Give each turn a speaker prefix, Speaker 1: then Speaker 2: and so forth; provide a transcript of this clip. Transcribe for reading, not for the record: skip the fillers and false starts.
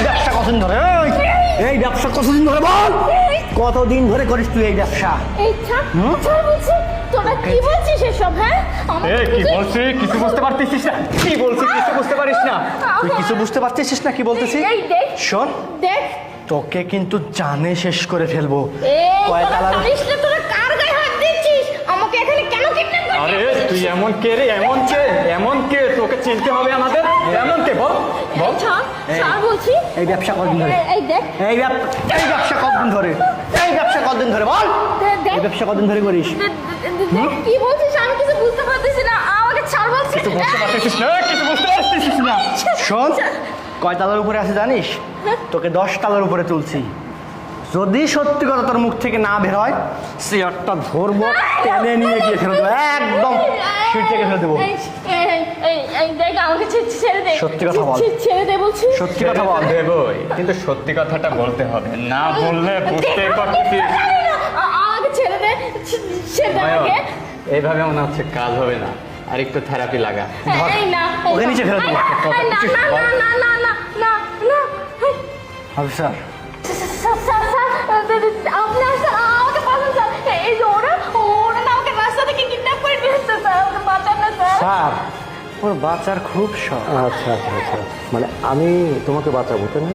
Speaker 1: ব্যবসা কতদিন ধরে এই ব্যবসা কতদিন ধরে বল, কতদিন ধরে করিস তুই এই ব্যবসা?
Speaker 2: এই ছাড় ছাড় বলছি, তোরা কি বলছিস এসব? হ্যাঁ
Speaker 1: কি বলছিস? কিছু বুঝতে পারতেছিস না? কি বলছিস কিছু বুঝতে পারিস না? তুই কিছু বুঝতে পারতেছিস না কি বলতেছিস?
Speaker 2: এই দেখ
Speaker 1: শোন,
Speaker 2: দেখ
Speaker 1: তোকে কিন্তু জানে শেষ করে ফেলবো।
Speaker 2: এই
Speaker 1: কয়তালা?
Speaker 2: তোরা কার গায়ে হাত দিচ্ছিস? আমাকে এখানে কেন কিডন্যাপ করছিস?
Speaker 1: আরে তুই এমন কে রে? এমন কে তোকে চিনতে হবে আমাদের? এমন কে বল বল।
Speaker 2: ছাড় ছাড় বলছি।
Speaker 1: এই ব্যবসা কতদিন ধরে?
Speaker 2: এই দেখ
Speaker 1: এই ব্যবসা কতদিন ধরে? এই ব্যবসা কতদিন ধরে বল? এই ব্যবসা কতদিন ধরে করিস?
Speaker 2: দেখ কি বলছিস? আমি কিছু বুঝতে পারতেছি না, আমাকে ছাড় বলছি।
Speaker 1: কিছু বুঝতে পারতেছিস না? কিছু বুঝতে পারতেছিস না? শোন, কয় তালার উপরে আছে জানিস? তোকে 10 তালার উপরে তুলছি। যদি সত্যি কথা তোর মুখ থেকে না বের হয়, চেয়ারটা ধরবো, টেনে নিয়ে গিয়ে ফেলে দেবো, একদম সিট থেকে ফেলে দেবো।
Speaker 2: এই দেখ আমাকে ছেড়ে দে।
Speaker 1: সত্যি কথা বল।
Speaker 2: ছেড়ে দে বলছি।
Speaker 1: সত্যি কথা বল।
Speaker 3: দেবই, কিন্তু সত্যি কথাটা বলতে হবে, না বললে বুঝতে পারতেছিস।
Speaker 2: আমাকে ছেড়ে দে, ছেড়ে দে আমাকে।
Speaker 3: এইভাবে মনে হচ্ছে কাজ হবে না, আর একটু থেরাপি লাগা।
Speaker 2: এই না,
Speaker 1: ওকে নিচে ফেলে দেবো।
Speaker 2: না না না না না না না।
Speaker 1: অফিসার,
Speaker 2: আপনার স্যার আমাকে পাঠান স্যার। এই যে ওরা না আমাকে রাস্তা থেকে কিডন্যাপ করে নিয়ে এসেছে স্যার, আমাকে বাঁচান না স্যার।
Speaker 1: স্যার ওর বাচ্চার খুব শখ।
Speaker 4: আচ্ছা আচ্ছা আচ্ছা, মানে আমি তোমাকে বাঁচাবো তাই না?